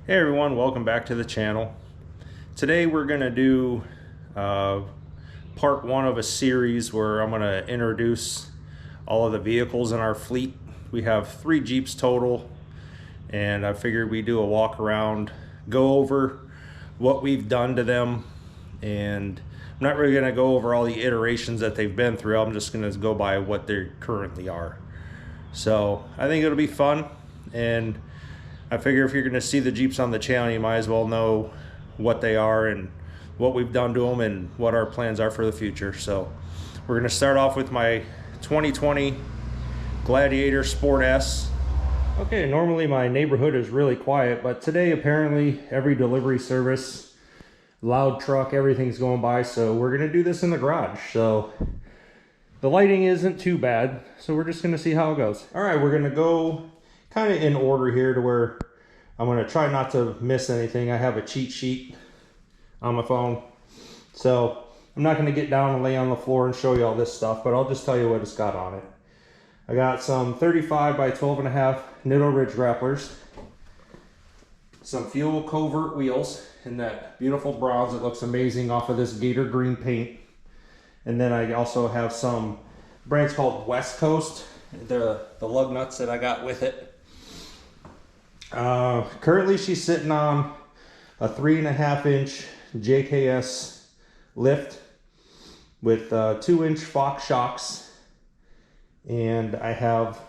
Hey everyone, welcome back to the channel. Today we're going to do part one of a series where I'm going to introduce all of the vehicles in our fleet. We have 3 Jeeps total, and I figured we'd do a walk around, go over what we've done to them, and I'm not really going to go over all the iterations that they've been through. I'm just going to go by what they currently are. So I think it'll be fun, and I figure if you're going to see the Jeeps on the channel, you might as well know what they are and what we've done to them and what our plans are for the future. So we're going to start off with my 2020 Gladiator Sport S. Okay, normally my neighborhood is really quiet, but today apparently every delivery service, loud truck, everything's going by, so we're going to do this in the garage. So the lighting isn't too bad, so we're just going to see how it goes. All right, we're going to go kind of in order here to where I'm going to try not to miss anything. I have a cheat sheet on my phone, so I'm not going to get down and lay on the floor and show you all this stuff, but I'll just tell you what it's got on it. I got some 35 by 12.5 Nitto Ridge grapplers, some fuel covert wheels in that beautiful bronze. It looks amazing off of this gator green paint. And then I also have some brands called West Coast, the lug nuts that I got with it. Currently she's sitting on a 3.5-inch JKS lift with 2-inch Fox shocks, and I have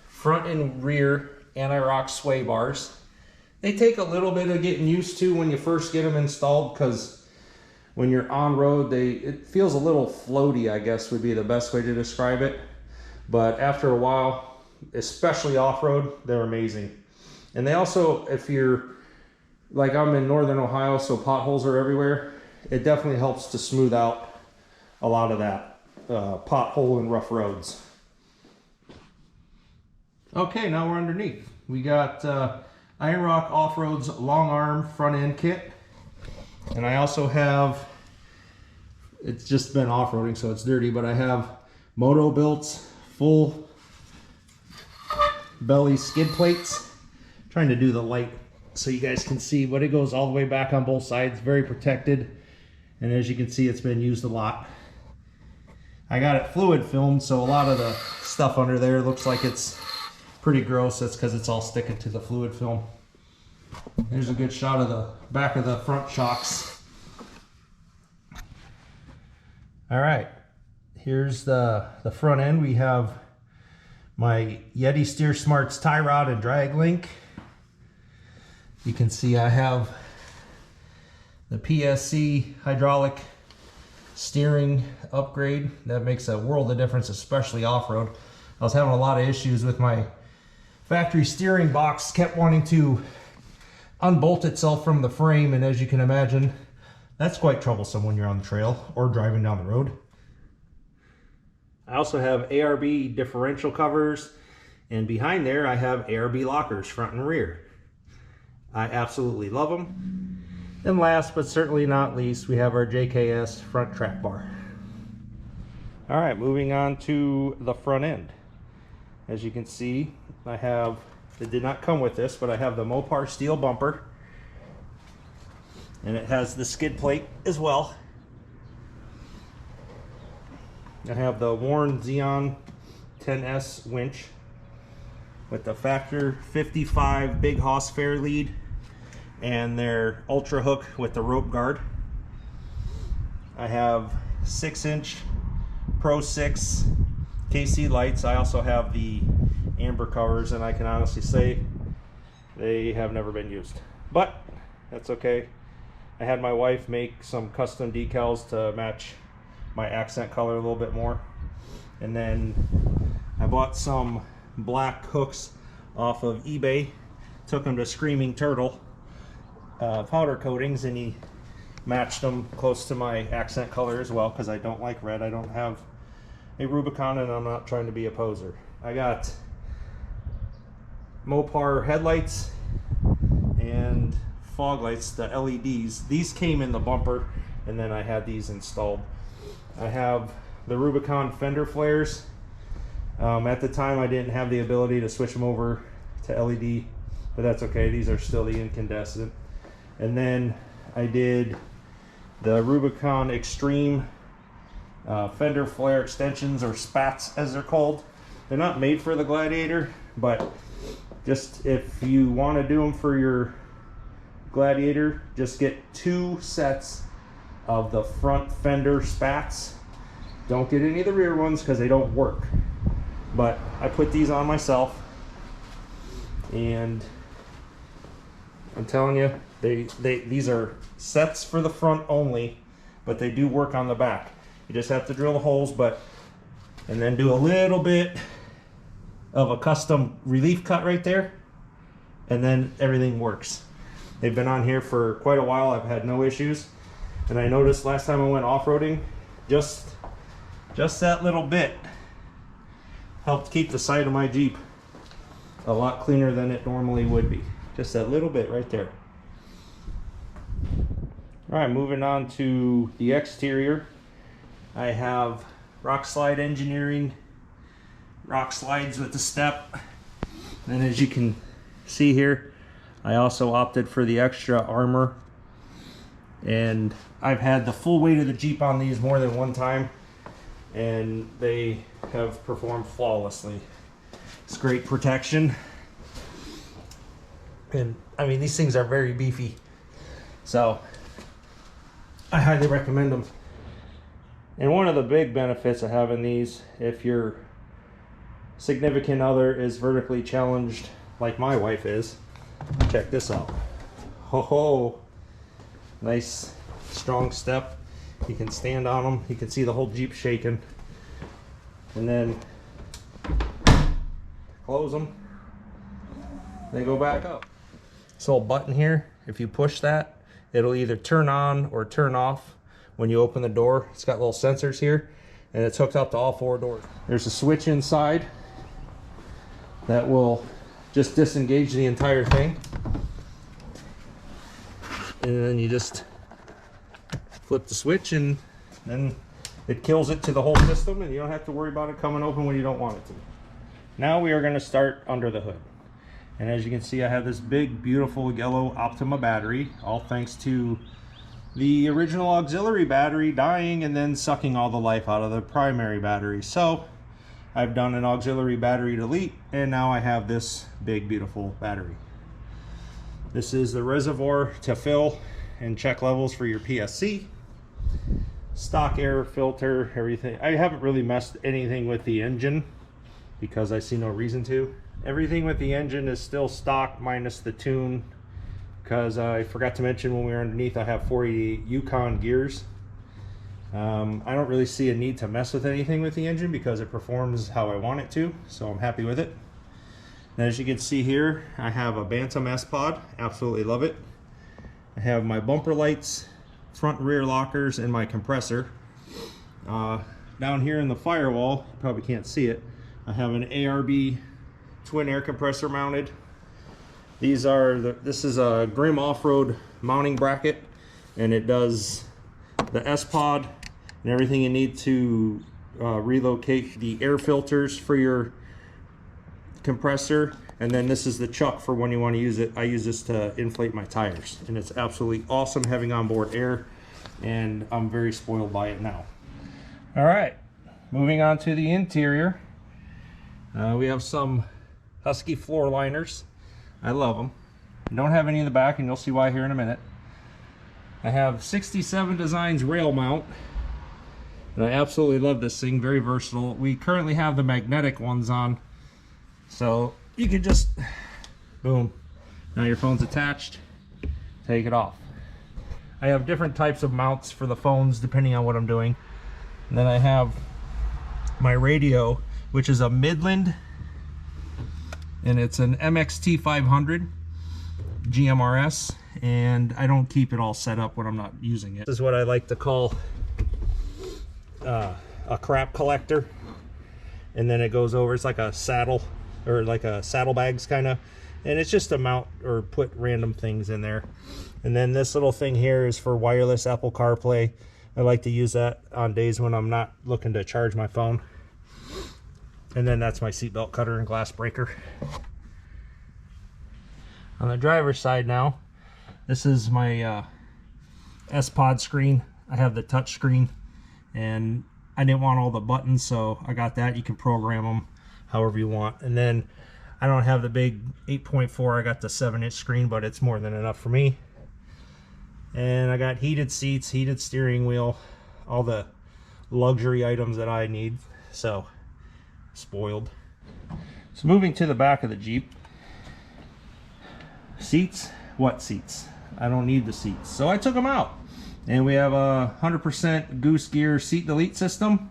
front and rear anti-rock sway bars. They take a little bit of getting used to when you first get them installed, because when you're on road it feels a little floaty, I guess would be the best way to describe it, but after a while, especially off-road, they're amazing. And they also, if you're like, I'm in northern Ohio, so potholes are everywhere, it definitely helps to smooth out a lot of that pothole and rough roads. Okay, now we're underneath. We got Iron Rock Off-Road's long arm front end kit, and I also have, it's just been off-roading so it's dirty, but I have Moto Built's full belly skid plates. I'm trying to do the light so you guys can see, but it goes all the way back on both sides, very protected, and as you can see, it's been used a lot. I got it fluid filmed, so a lot of the stuff under there looks like it's pretty gross. That's because it's all sticking to the fluid film. Here's a good shot of the back of the front shocks. All right, here's the front end. We have my Yeti Steer Smarts tie rod and drag link. You can see I have the PSC hydraulic steering upgrade. That makes a world of difference, especially off-road. I was having a lot of issues with my factory steering box, kept wanting to unbolt itself from the frame, and as you can imagine, that's quite troublesome when you're on the trail or driving down the road. I also have ARB differential covers, and behind there I have ARB lockers front and rear. I absolutely love them. And last but certainly not least, we have our JKS front track bar. All right, moving on to the front end. As you can see, I have, it did not come with this, but I have the Mopar steel bumper, and it has the skid plate as well. I have the Warn Xeon 10S winch with the Factor 55 Big Hoss Fair lead and their Ultra hook with the rope guard. I have 6-inch Pro 6 KC lights. I also have the amber covers, and I can honestly say they have never been used, but that's okay. I had my wife make some custom decals to match my accent color a little bit more, and then I bought some black hooks off of eBay, took them to Screaming Turtle powder coatings, and he matched them close to my accent color as well, because I don't like red. I don't have a Rubicon, and I'm not trying to be a poser. I got Mopar headlights and fog lights, the LEDs. These came in the bumper, and then I had these installed. I have the Rubicon fender flares. At the time I didn't have the ability to switch them over to LED but that's okay. These are still the incandescent. And then I did the Rubicon Extreme fender flare extensions, or spats as they're called. They're not made for the Gladiator, but just if you want to do them for your Gladiator, just get 2 sets of the front fender spats. Don't get any of the rear ones because they don't work. But I put these on myself, and I'm telling you, these are sets for the front only, but they do work on the back. You just have to drill the holes, and then do a little bit of a custom relief cut right there, and then everything works. They've been on here for quite a while. I've had no issues, and I noticed last time I went off-roading, just that little bit helped keep the side of my Jeep a lot cleaner than it normally would be. Just that little bit right there. All right, moving on to the exterior. I have Rock Slide Engineering rock slides with the step, and as you can see here, I also opted for the extra armor, and I've had the full weight of the Jeep on these more than one time, and they have performed flawlessly. It's great protection, and I mean, these things are very beefy, so I highly recommend them. And one of the big benefits of having these, if your significant other is vertically challenged like my wife is, check this out. Ho, nice strong step. You can stand on them. You can see the whole Jeep shaking. And then close them. They go back up. This little button here, if you push that, it'll either turn on or turn off when you open the door. It's got little sensors here, and it's hooked up to all 4 doors. There's a switch inside that will just disengage the entire thing, and then you just flip the switch, and then it kills it to the whole system, and you don't have to worry about it coming open when you don't want it to. Now we are going to start under the hood, and as you can see, I have this big beautiful yellow Optima battery, all thanks to the original auxiliary battery dying and then sucking all the life out of the primary battery. So I've done an auxiliary battery delete, and now I have this big beautiful battery. This is the reservoir to fill and check levels for your PSC, stock air filter, everything. I haven't really messed anything with the engine because I see no reason to. Everything with the engine is still stock minus the tune, because I forgot to mention when we were underneath, I have 40 Yukon gears. I don't really see a need to mess with anything with the engine because it performs how I want it to, so I'm happy with it. And as you can see here, I have a Bantam S-Pod, absolutely love it. I have my bumper lights, front and rear lockers, and my compressor. Down here in the firewall, you probably can't see it, I have an ARB twin air compressor mounted. These are this is a Grimm off-road mounting bracket, and it does the S-Pod and everything you need to relocate the air filters for your compressor. And then this is the chuck for when you want to use it. I use this to inflate my tires, and it's absolutely awesome having onboard air, and I'm very spoiled by it now. All right, moving on to the interior. We have some Husky floor liners. I love them. I don't have any in the back, and you'll see why here in a minute. I have 67 Designs rail mount, and I absolutely love this thing. Very versatile. We currently have the magnetic ones on, so you can just boom, now your phone's attached, take it off. I have different types of mounts for the phones depending on what I'm doing. And then I have my radio, which is a Midland, and it's an MXT 500 GMRS, and I don't keep it all set up when I'm not using it. This is what I like to call a crap collector, and then it goes over, it's like a saddle, or like a saddlebags kind of, and it's just a mount or put random things in there. And then this little thing here is for wireless Apple CarPlay. I like to use that on days when I'm not looking to charge my phone. And then that's my seatbelt cutter and glass breaker. On the driver's side now, this is my S-Pod screen. I have the touch screen, and I didn't want all the buttons, so I got that. You can program them however you want. And then I don't have the big 8.4, I got the 7-inch screen, but it's more than enough for me. And I got heated seats, heated steering wheel, all the luxury items that I need. So, spoiled. So moving to the back of the Jeep. Seats, what seats? I don't need the seats, so I took them out. And we have a 100% Goose Gear seat delete system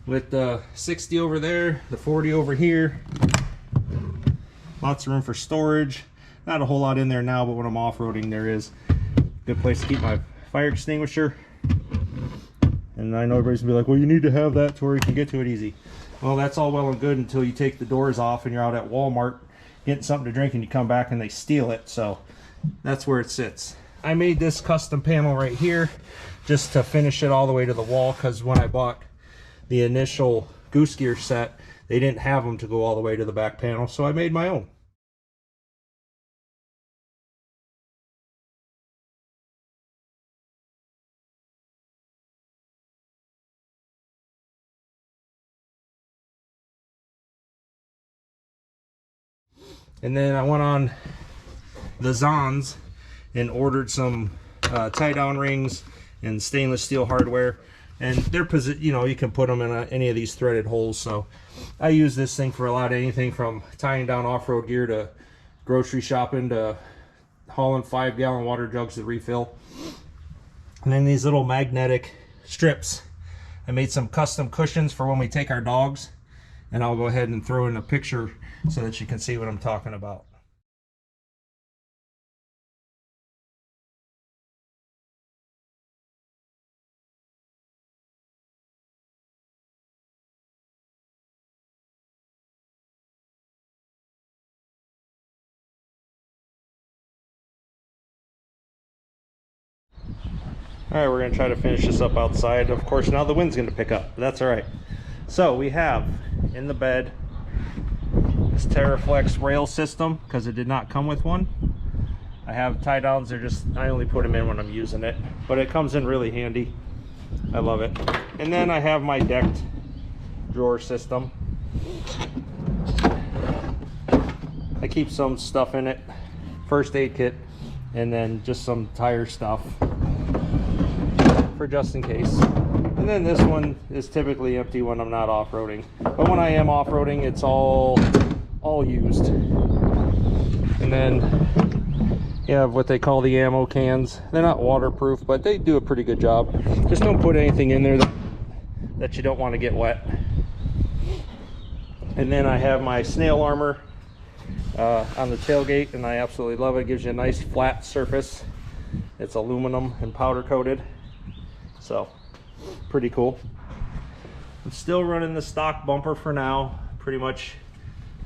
with the 60 over there, the 40 over here. Lots of room for storage. Not a whole lot in there now, but when I'm off-roading there is. Good place to keep my fire extinguisher. And I know everybody's gonna be like, well, you need to have that to where you can get to it easy. Well, that's all well and good until you take the doors off and you're out at Walmart getting something to drink and you come back and they steal it. So that's where it sits. I made this custom panel right here just to finish it all the way to the wall, because when I bought the initial Goose Gear set, they didn't have them to go all the way to the back panel, so I made my own. And then I went on the Zons and ordered some tie-down rings and stainless steel hardware, and they're you know, you can put them in any of these threaded holes. So I use this thing for a lot of anything from tying down off-road gear to grocery shopping to hauling 5-gallon water jugs to refill. And then these little magnetic strips, I made some custom cushions for when we take our dogs, and I'll go ahead and throw in a picture so that you can see what I'm talking about. Alright, we're going to try to finish this up outside. Of course, now the wind's going to pick up, but that's alright. So we have in the bed this TerraFlex rail system, because it did not come with one. I have tie downs, they're just, I only put them in when I'm using it, but it comes in really handy. I love it. And then I have my decked drawer system. I keep some stuff in it, first aid kit, and then just some tire stuff for just in case. And then this one is typically empty when I'm not off-roading, but when I am off-roading, it's all used. And then you have what they call the ammo cans. They're not waterproof, but they do a pretty good job. Just don't put anything in there that you don't want to get wet. And then I have my snail armor on the tailgate, and I absolutely love it. It gives you a nice flat surface. It's aluminum and powder coated, so pretty cool. I'm still running the stock bumper for now. Pretty much,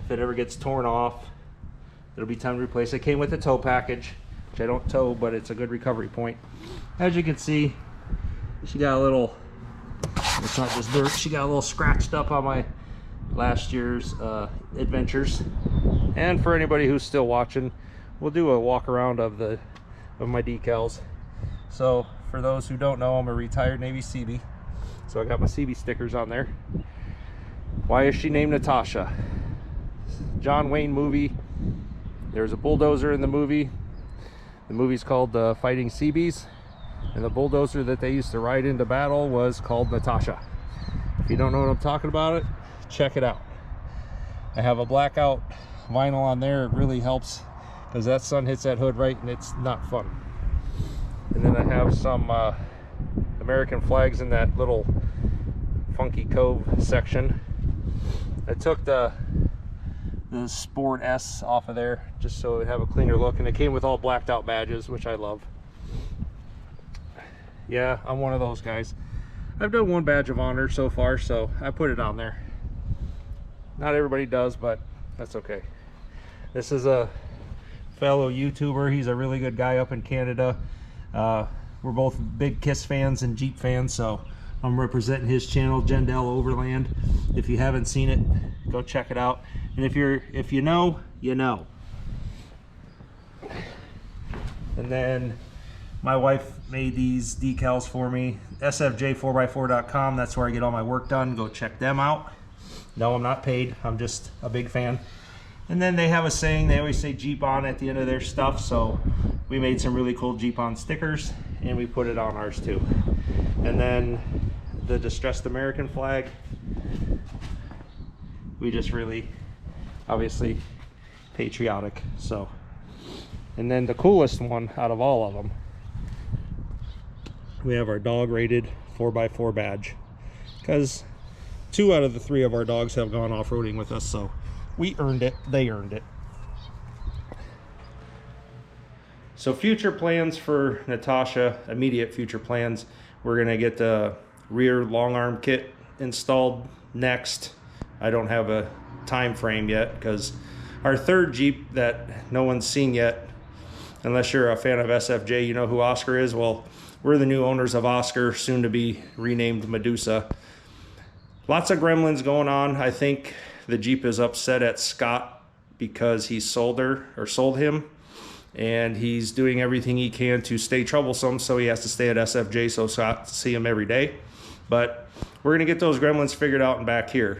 if it ever gets torn off, it'll be time to replace it. It came with a tow package, which I don't tow, but it's a good recovery point. As you can see, she got a little, it's not just dirt, she got a little scratched up on my last year's adventures. And for anybody who's still watching, we'll do a walk around of my decals. So for those who don't know, I'm a retired Navy Seabee, so I got my Seabee stickers on there. Why is she named Natasha? John Wayne movie. There's a bulldozer in the movie. The movie's called Fighting Seabees, and the bulldozer that they used to ride into battle was called Natasha. If you don't know what I'm talking about, check it out. I have a blackout vinyl on there. It really helps because that sun hits that hood right and it's not fun. And then I have some American flags in that little funky cove section. I took the Sport S off of there just so it would have a cleaner look, and it came with all blacked out badges, which I love. Yeah, I'm one of those guys. I've done one badge of honor so far, so I put it on there. Not everybody does, but that's okay. This is a fellow YouTuber. He's a really good guy up in Canada. We're both big Kiss fans and Jeep fans, so I'm representing his channel, Jendell Overland. If you haven't seen it, go check it out. And if you know, you know. And then my wife made these decals for me. SFJ4x4.com, that's where I get all my work done. Go check them out. No, I'm not paid. I'm just a big fan. And then they have a saying, they always say Jeep on at the end of their stuff, so we made some really cool Jeep on stickers and we put it on ours too. And then the Distressed American flag, we just really, obviously, patriotic. So, and then the coolest one out of all of them, we have our dog rated 4x4 badge, because 2 out of the 3 of our dogs have gone off-roading with us, so we earned it, they earned it. So future plans for Natasha, immediate future plans, we're gonna get the rear long arm kit installed next. I don't have a time frame yet, because our third Jeep that no one's seen yet, unless you're a fan of SFJ, you know who Oscar is. Well, we're the new owners of Oscar, soon to be renamed Medusa. Lots of gremlins going on. I think the Jeep is upset at Scott because he sold her, or sold him, and he's doing everything he can to stay troublesome, so he has to stay at SFJ so Scott to see him every day. But we're gonna get those gremlins figured out and back here.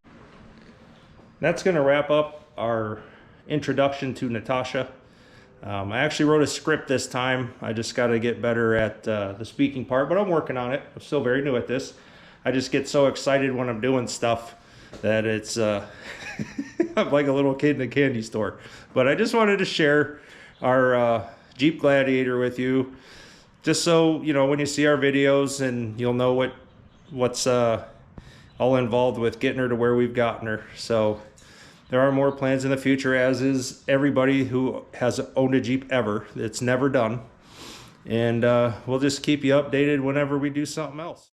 That's gonna wrap up our introduction to Natasha. I actually wrote a script this time. I just got to get better at the speaking part, but I'm working on it. I'm still very new at this. I just get so excited when I'm doing stuff that it's I'm like a little kid in a candy store. But I just wanted to share our Jeep Gladiator with you, just so you know when you see our videos, and you'll know what's all involved with getting her to where we've gotten her. So there are more plans in the future, as is everybody who has owned a Jeep ever. It's never done. And we'll just keep you updated whenever we do something else.